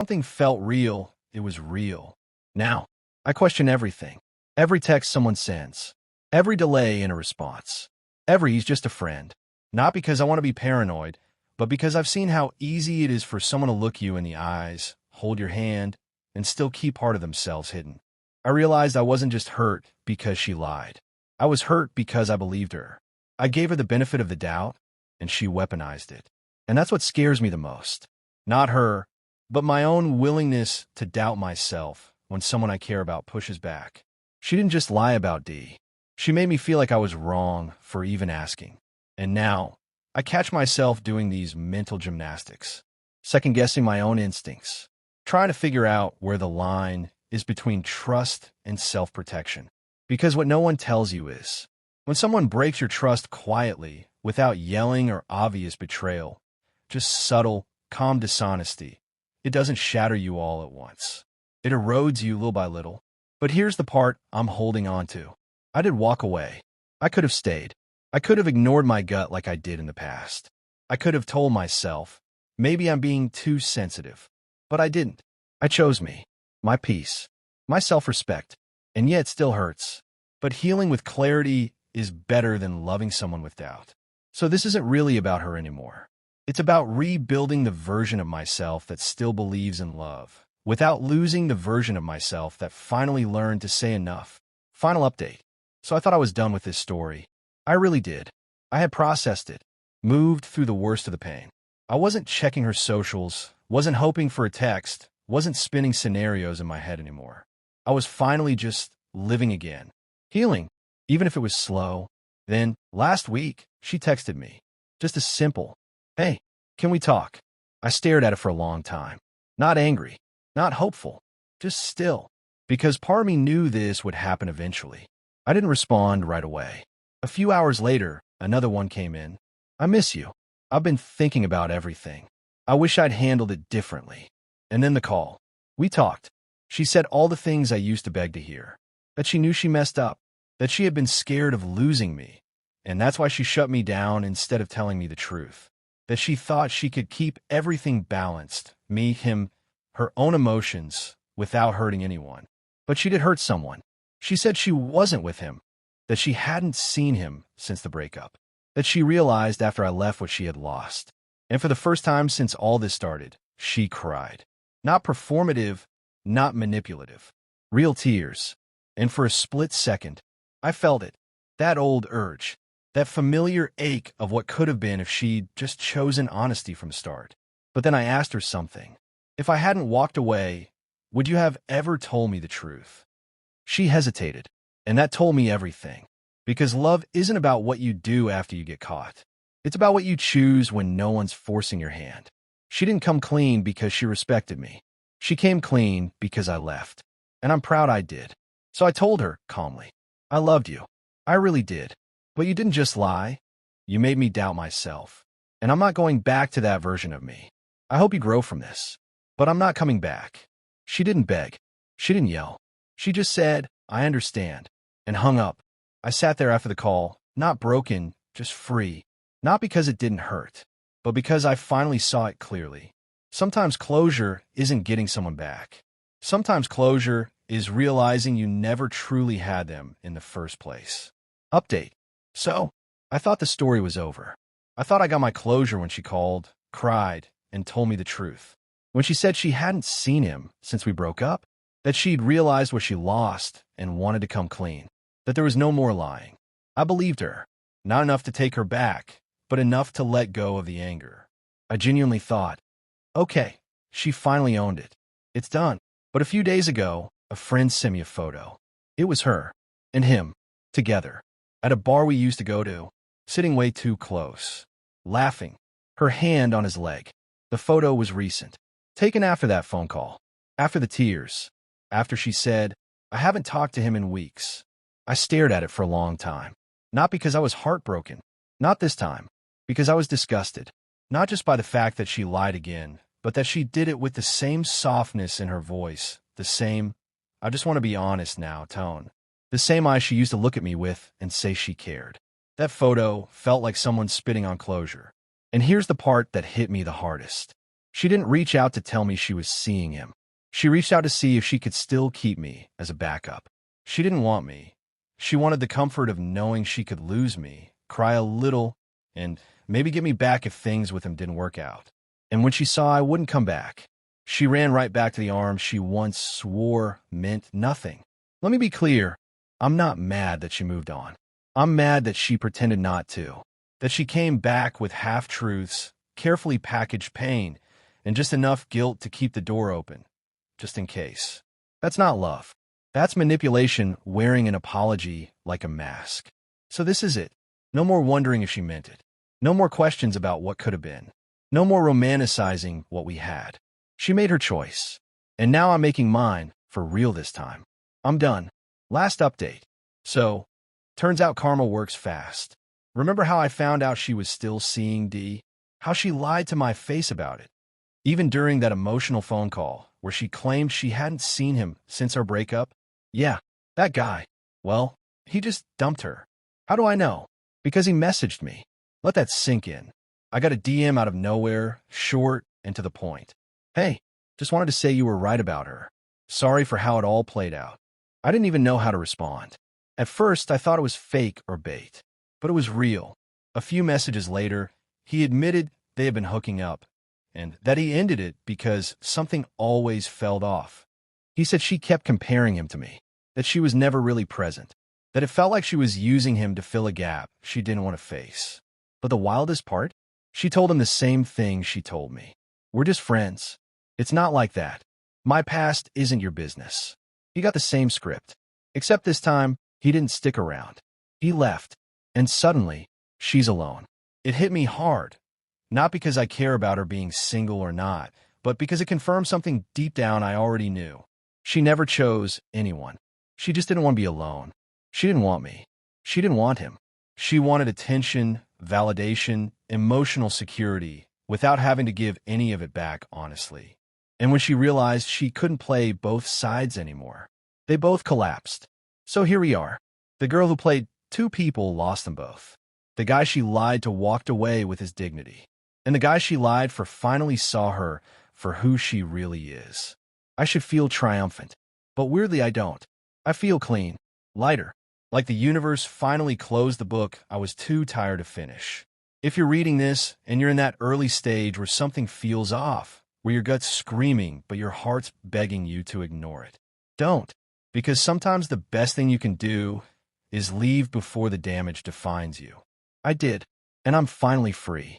Something felt real, it was real. Now, I question everything. Every text someone sends. Every delay in a response. Every "he's just a friend." Not because I want to be paranoid, but because I've seen how easy it is for someone to look you in the eyes, hold your hand, and still keep part of themselves hidden. I realized I wasn't just hurt because she lied. I was hurt because I believed her. I gave her the benefit of the doubt, and she weaponized it. And that's what scares me the most. Not her, but my own willingness to doubt myself when someone I care about pushes back. She didn't just lie about D. She made me feel like I was wrong for even asking. And now, I catch myself doing these mental gymnastics, second-guessing my own instincts, trying to figure out where the line is between trust and self-protection. Because what no one tells you is, when someone breaks your trust quietly, without yelling or obvious betrayal, just subtle, calm dishonesty, it doesn't shatter you all at once. It erodes you little by little. But here's the part I'm holding on to. I did walk away. I could have stayed. I could have ignored my gut like I did in the past. I could have told myself, maybe I'm being too sensitive. But I didn't. I chose me, my peace, my self-respect. And yet it still hurts. But healing with clarity is better than loving someone with doubt. So this isn't really about her anymore. It's about rebuilding the version of myself that still believes in love, without losing the version of myself that finally learned to say enough. Final update. So I thought I was done with this story. I really did. I had processed it, moved through the worst of the pain. I wasn't checking her socials, wasn't hoping for a text, wasn't spinning scenarios in my head anymore. I was finally just living again, healing, even if it was slow. Then, last week, she texted me. Just a simple, "Hey, can we talk?" I stared at it for a long time. Not angry, not hopeful, just still. Because part of me knew this would happen eventually. I didn't respond right away. A few hours later, another one came in. "I miss you. I've been thinking about everything. I wish I'd handled it differently." And then the call. We talked. She said all the things I used to beg to hear. That she knew she messed up. That she had been scared of losing me. And that's why she shut me down instead of telling me the truth. That she thought she could keep everything balanced, me, him, her own emotions, without hurting anyone. But she did hurt someone. She said she wasn't with him. That she hadn't seen him since the breakup. That she realized after I left what she had lost. And for the first time since all this started, she cried. Not performative, not manipulative. Real tears. And for a split second, I felt it. That old urge. That familiar ache of what could have been if she'd just chosen honesty from the start. But then I asked her something. If I hadn't walked away, would you have ever told me the truth? She hesitated, and that told me everything. Because love isn't about what you do after you get caught. It's about what you choose when no one's forcing your hand. She didn't come clean because she respected me. She came clean because I left. And I'm proud I did. So I told her, calmly, "I loved you. I really did. But you didn't just lie. You made me doubt myself. And I'm not going back to that version of me. I hope you grow from this. But I'm not coming back." She didn't beg. She didn't yell. She just said, "I understand," and hung up. I sat there after the call, not broken, just free. Not because it didn't hurt, but because I finally saw it clearly. Sometimes closure isn't getting someone back. Sometimes closure is realizing you never truly had them in the first place. Update. So, I thought the story was over. I thought I got my closure when she called, cried, and told me the truth. When she said she hadn't seen him since we broke up, that she'd realized what she lost and wanted to come clean, that there was no more lying. I believed her. Not enough to take her back, but enough to let go of the anger. I genuinely thought, okay, she finally owned it. It's done. But a few days ago, a friend sent me a photo. It was her and him, together, at a bar we used to go to, sitting way too close, laughing, her hand on his leg. The photo was recent, taken after that phone call, after the tears, after she said, "I haven't talked to him in weeks." I stared at it for a long time, not because I was heartbroken, not this time, because I was disgusted, not just by the fact that she lied again, but that she did it with the same softness in her voice, the same, "I just want to be honest now" tone, the same eyes she used to look at me with and say she cared. That photo felt like someone spitting on closure. And here's the part that hit me the hardest. She didn't reach out to tell me she was seeing him. She reached out to see if she could still keep me as a backup. She didn't want me. She wanted the comfort of knowing she could lose me, cry a little, and maybe get me back if things with him didn't work out. And when she saw I wouldn't come back, she ran right back to the arms she once swore meant nothing. Let me be clear, I'm not mad that she moved on. I'm mad that she pretended not to, that she came back with half-truths, carefully packaged pain, and just enough guilt to keep the door open, just in case. That's not love. That's manipulation wearing an apology like a mask. So this is it. No more wondering if she meant it. No more questions about what could have been. No more romanticizing what we had. She made her choice. And now I'm making mine, for real this time. I'm done. Last update. So, turns out karma works fast. Remember how I found out she was still seeing D? How she lied to my face about it? Even during that emotional phone call, where she claimed she hadn't seen him since our breakup? Yeah, that guy. Well, he just dumped her. How do I know? Because he messaged me. Let that sink in. I got a DM out of nowhere, short and to the point. Hey, just wanted to say you were right about her. Sorry for how it all played out. I didn't even know how to respond. At first, I thought it was fake or bait, but it was real. A few messages later, he admitted they had been hooking up, and that he ended it because something always fell off. He said she kept comparing him to me, that she was never really present, that it felt like she was using him to fill a gap she didn't want to face. But the wildest part? She told him the same thing she told me. We're just friends. It's not like that. My past isn't your business. He got the same script, except this time, he didn't stick around. He left, and suddenly, she's alone. It hit me hard, not because I care about her being single or not, but because it confirmed something deep down I already knew. She never chose anyone. She just didn't want to be alone. She didn't want me. She didn't want him. She wanted attention, validation, emotional security, without having to give any of it back, honestly. And when she realized she couldn't play both sides anymore, they both collapsed. So here we are. The girl who played two people lost them both. The guy she lied to walked away with his dignity. And the guy she lied for finally saw her for who she really is. I should feel triumphant, but weirdly I don't. I feel clean, lighter, like the universe finally closed the book I was too tired to finish. If you're reading this and you're in that early stage where something feels off, where your gut's screaming but your heart's begging you to ignore it, don't. Because sometimes the best thing you can do is leave before the damage defines you. I did, and I'm finally free.